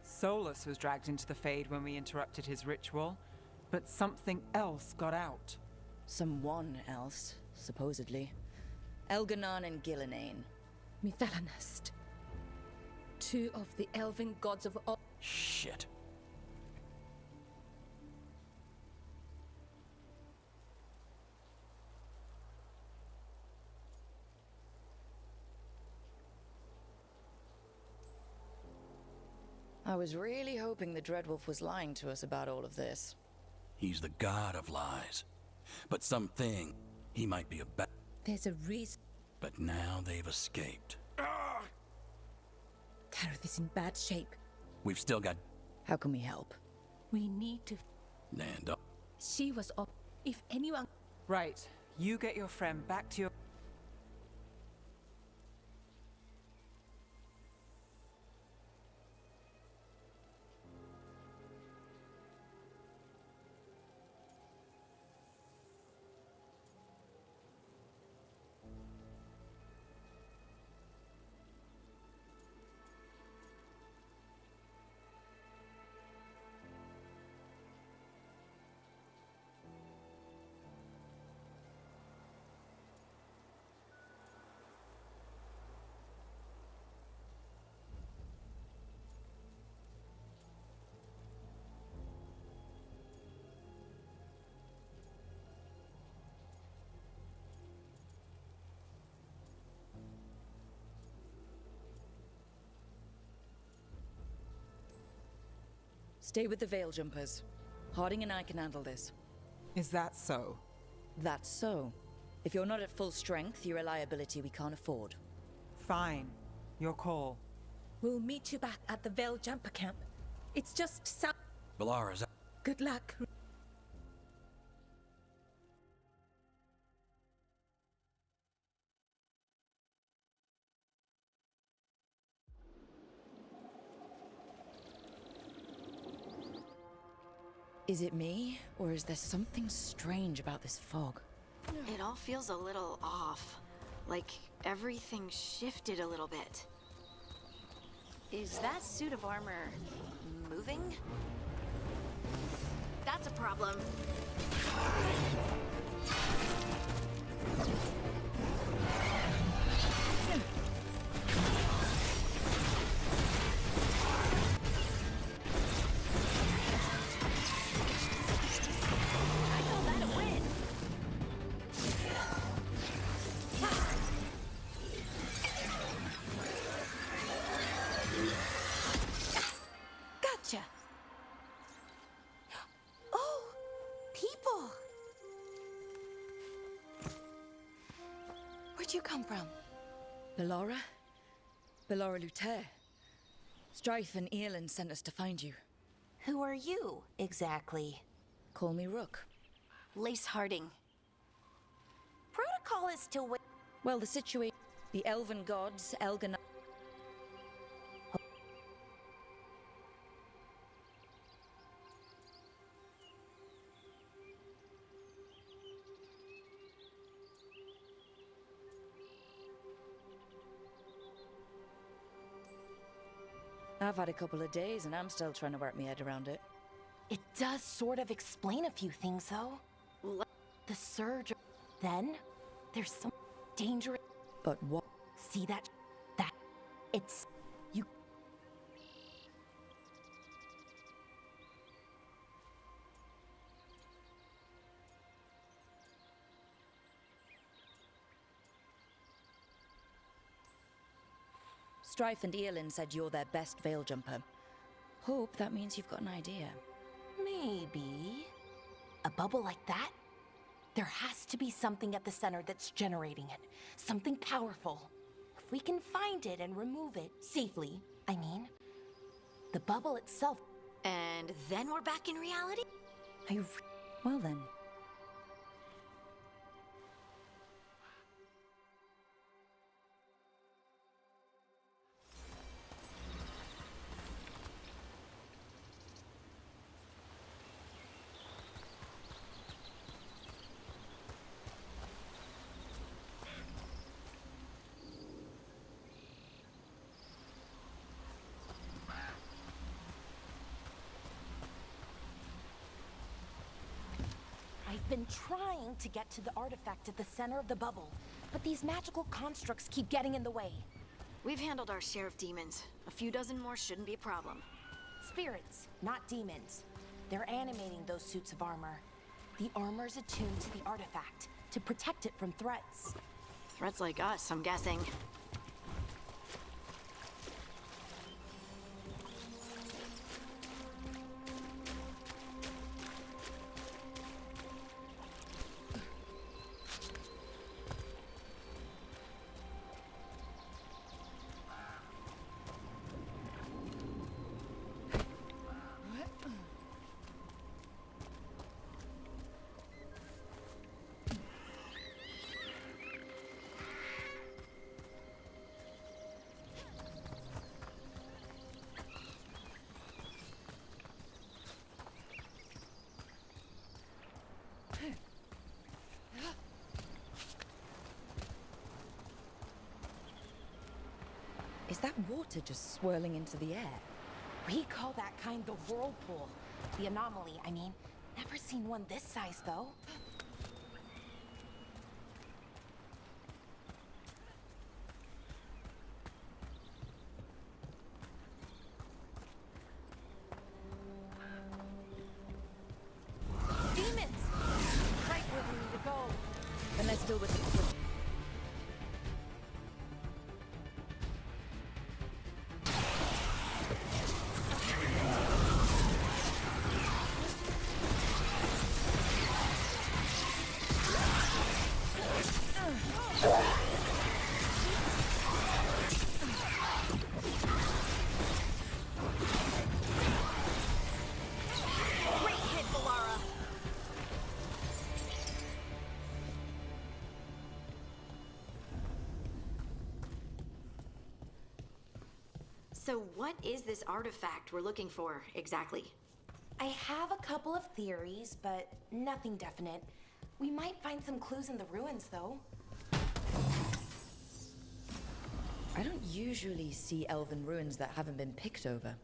Solus was dragged into the Fade when we interrupted his ritual, but something else got out. Someone else, supposedly. Elganon and Gillinane. Mithalanast. Two of the elven gods of... Shit. I was really hoping the Dreadwolf was lying to us about all of this. He's the god of lies. But something, he might be a There's a reason. But now they've escaped. Harith is in bad shape. We've still got... How can we help? We need to. And... She was up. If anyone. Right. You get your friend back to your... Stay with the Veil Jumpers. Harding and I can handle this. Is that so? That's so. If you're not at full strength, you're a liability we can't afford. Fine. Your call. We'll meet you back at the Veil Jumper Camp. It's just south. Valara's... Good luck. Is it me, or is there something strange about this fog? It all feels a little off. Like everything shifted a little bit. Is that suit of armor moving? That's a problem. Gotcha. Oh, people. Where'd you come from? Bellara? Bellara Luther. Strife and Earlin sent us to find you. Who are you, exactly? Call me Rook. Lace Harding. Protocol is still wait. Well, the situation... The elven gods, Elgan... I've had a couple of days and I'm still trying to work my head around it. It does sort of explain a few things, though. The surge. Then, there's some danger. But what? See that? It's... You... Strife and Earlin said you're their best veil jumper. Hope that means you've got an idea. Maybe. A bubble like that? There has to be something at the center that's generating it. Something powerful. If we can find it and remove it safely, I mean, the bubble itself. And then we're back in reality? Well then. I've been trying to get to the artifact at the center of the bubble, but these magical constructs keep getting in the way. We've handled our share of demons. A few dozen more shouldn't be a problem. Spirits, not demons. They're animating those suits of armor. The armor's attuned to the artifact to protect it from threats. Threats like us, I'm guessing. that water just swirling into the air? We call that kind the whirlpool. The anomaly, I mean. Never seen one this size, though. Demons! Right where we need to go. Then let's deal with the... So what is this artifact we're looking for, exactly? I have a couple of theories, but nothing definite. We might find some clues in the ruins, though. I don't usually see elven ruins that haven't been picked over.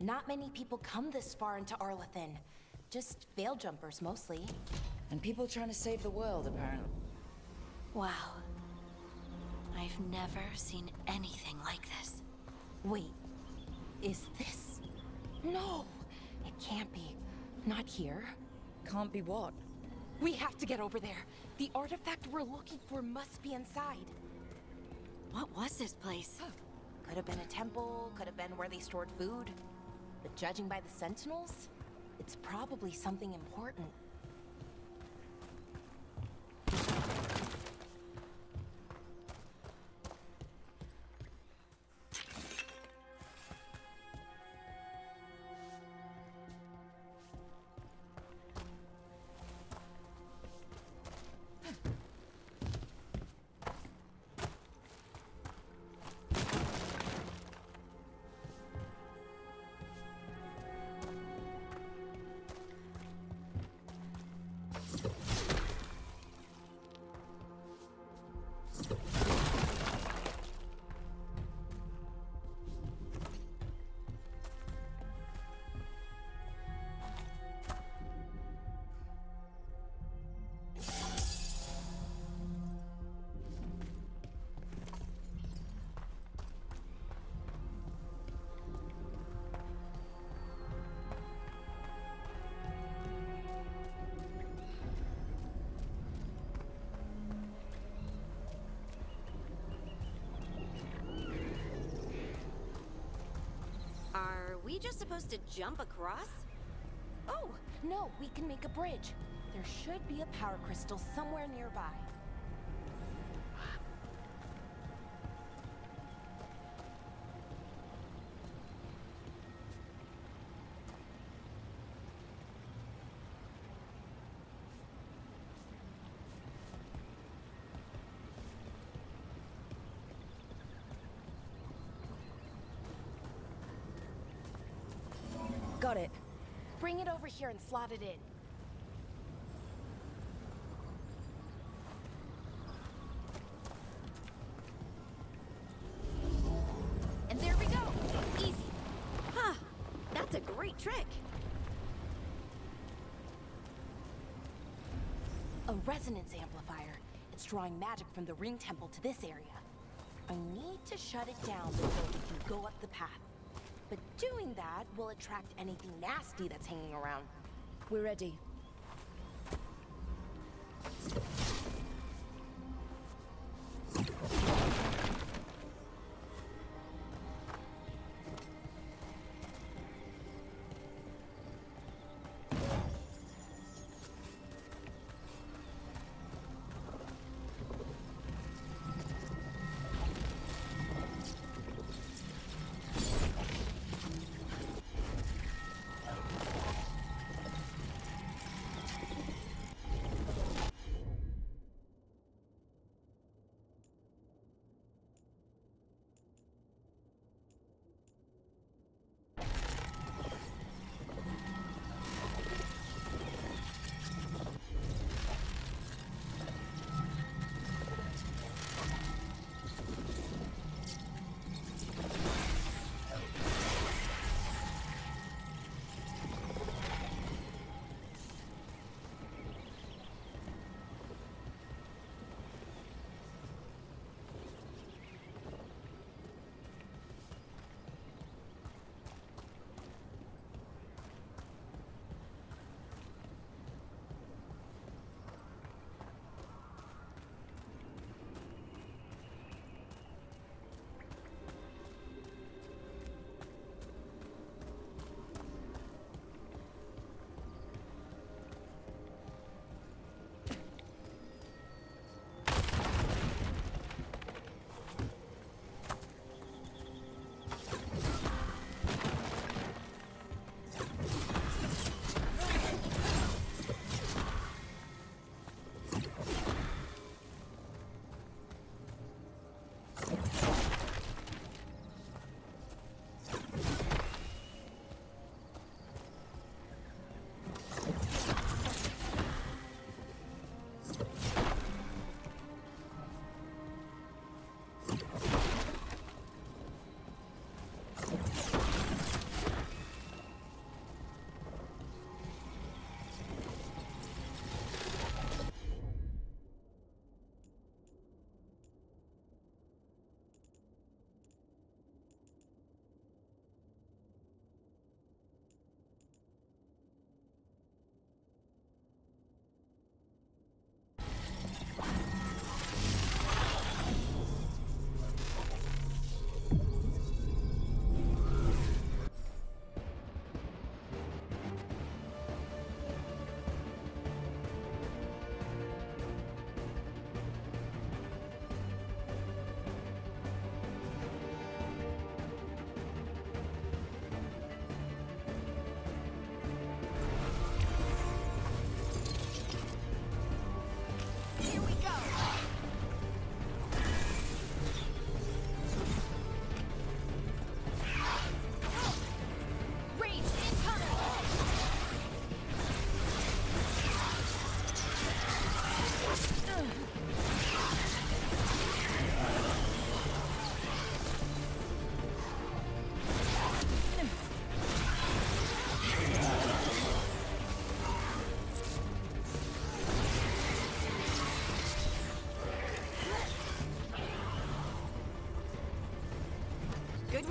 Not many people come this far into Arlathan. Just veil jumpers, mostly. And people trying to save the world, apparently. Wow. I've never seen anything like this. Wait, is this? No, it can't be. Not here. Can't be what? We have to get over there. The artifact we're looking for must be inside. What was this place? Could have been a temple, could have been where they stored food. But judging by the sentinels, it's probably something important. Are we just supposed to jump across? Oh, no, we can make a bridge. There should be a power crystal somewhere nearby. Got it. Bring it over here and slot it in. And there we go. Easy. Huh. That's a great trick. A resonance amplifier. It's drawing magic from the ring temple to this area. I need to shut it down before we can go up the path. But doing that will attract anything nasty that's hanging around. We're ready.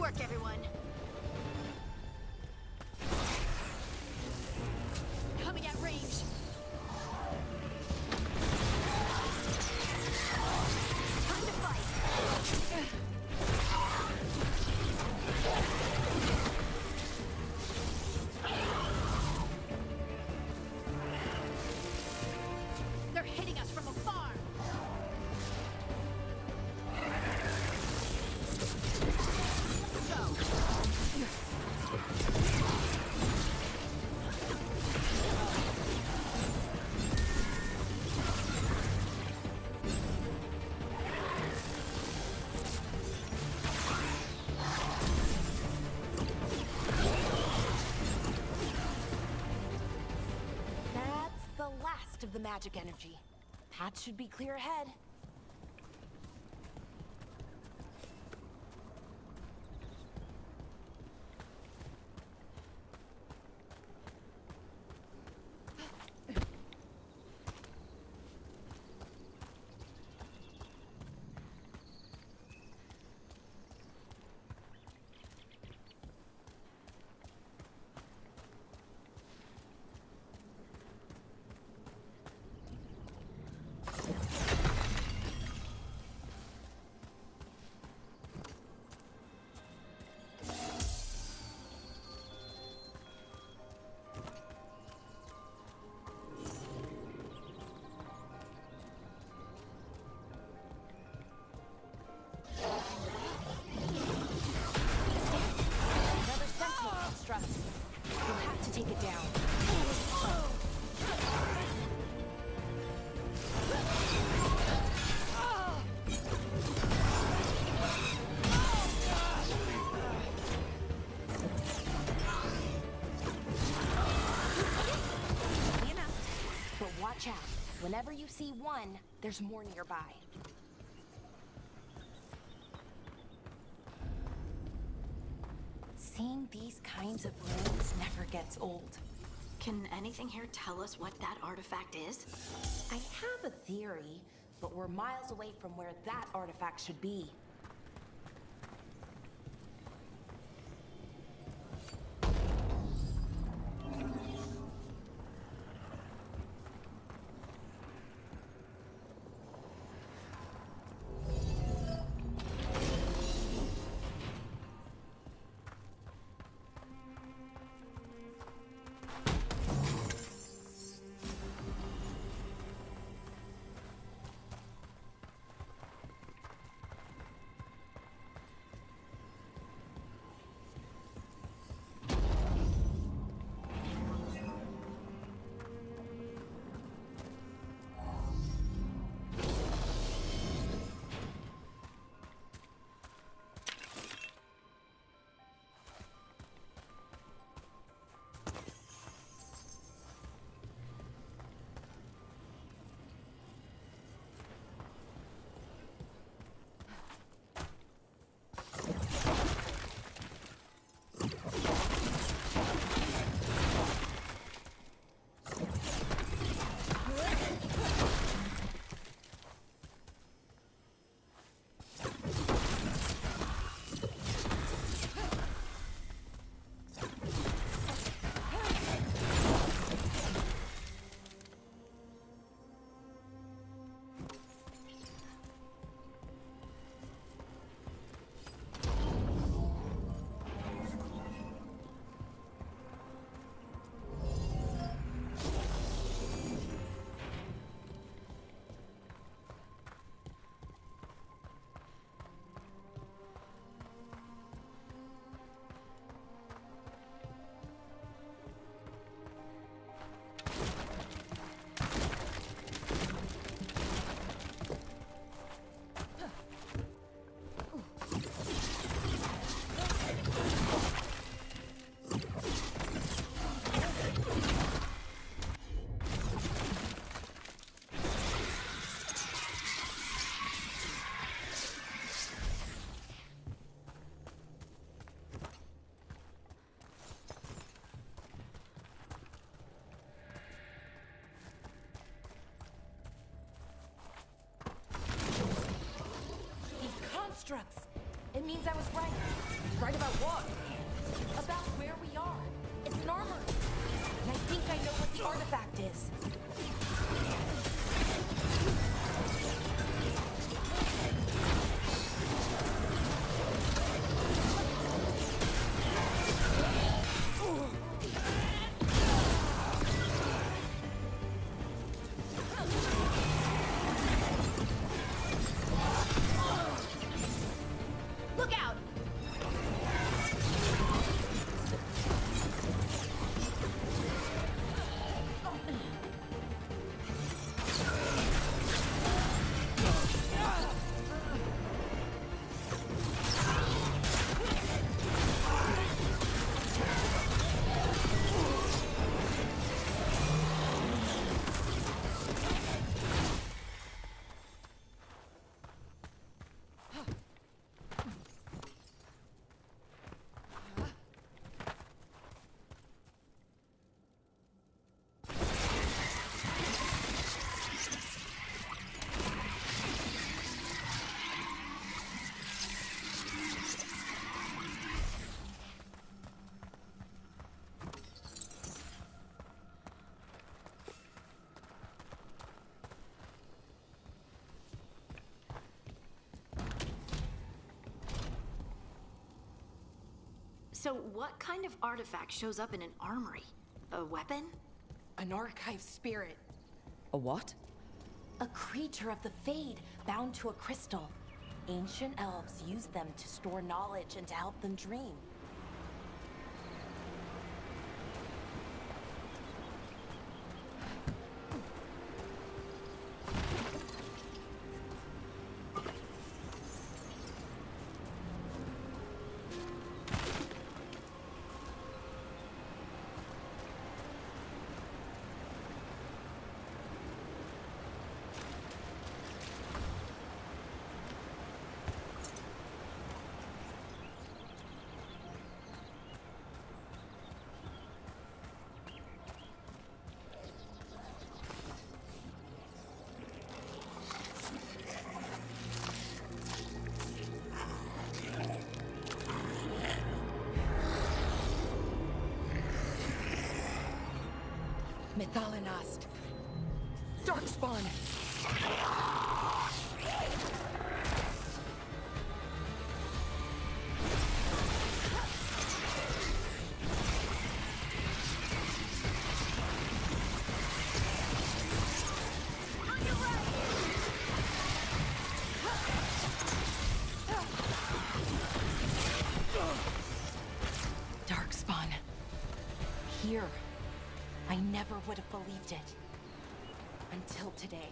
work, everyone. Coming at range. Time to fight. They're hitting us from afar. That's the last of the magic energy. Path should be clear ahead. Another sentinel construct. We'll have to take it down. Easy enough. But watch out. Whenever you see one, there's more nearby. Seeing these kinds of ruins never gets old. Can anything here tell us what that artifact is? I have a theory, but we're miles away from where that artifact should be. It means I was right. Right about what? About where we are. It's an armor. And I think I know what the artifact is. Look out! So what kind of artifact shows up in an armory? A weapon? An archive spirit. A what? A creature of the Fade bound to a crystal. Ancient elves use them to store knowledge and to help them dream. Methalinast. Darkspawn. Darkspawn. Here. I never would have believed it. Until today.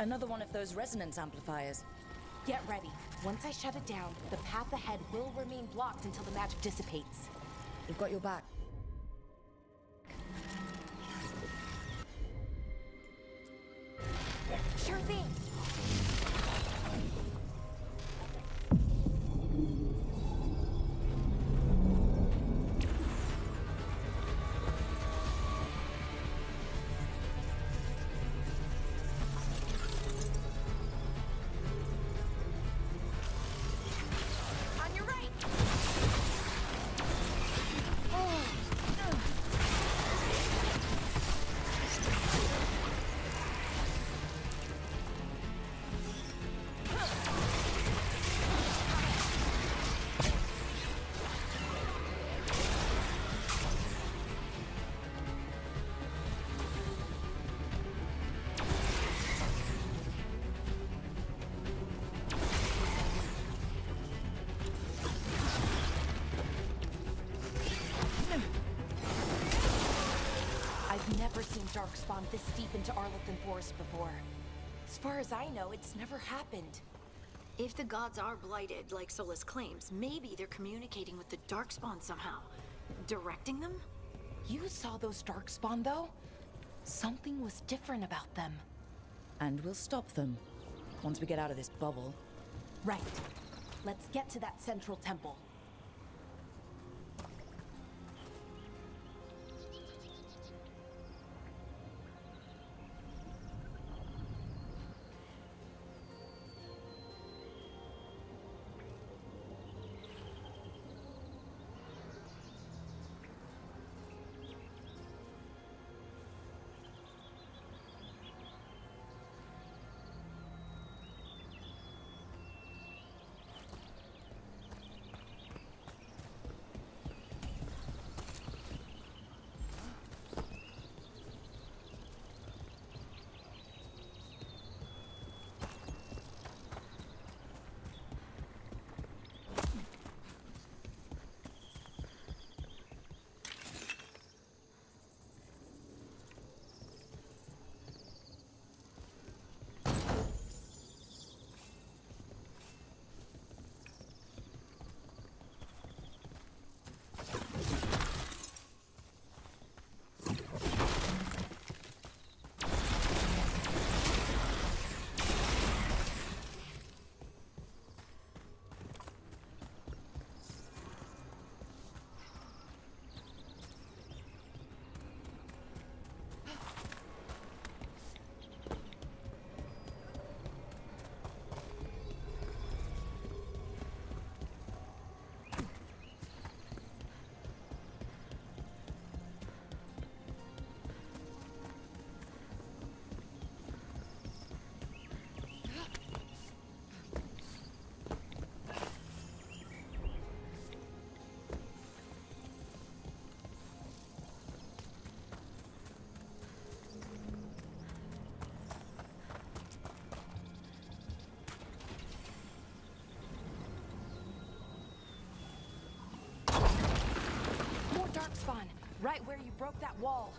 Another one of those resonance amplifiers. Get ready. Once I shut it down, the path ahead will remain blocked until the magic dissipates. We've got your back. Sure thing. On your right. I've never seen Darkspawn this deep into Arlington Forest before. As far as I know, it's never happened. If the gods are blighted, like Solus claims, maybe they're communicating with the Darkspawn somehow. Directing them? You saw those Darkspawn, though? Something was different about them. And we'll stop them. Once we get out of this bubble. Right. Let's get to that central temple. Darkspawn, right where you broke that wall.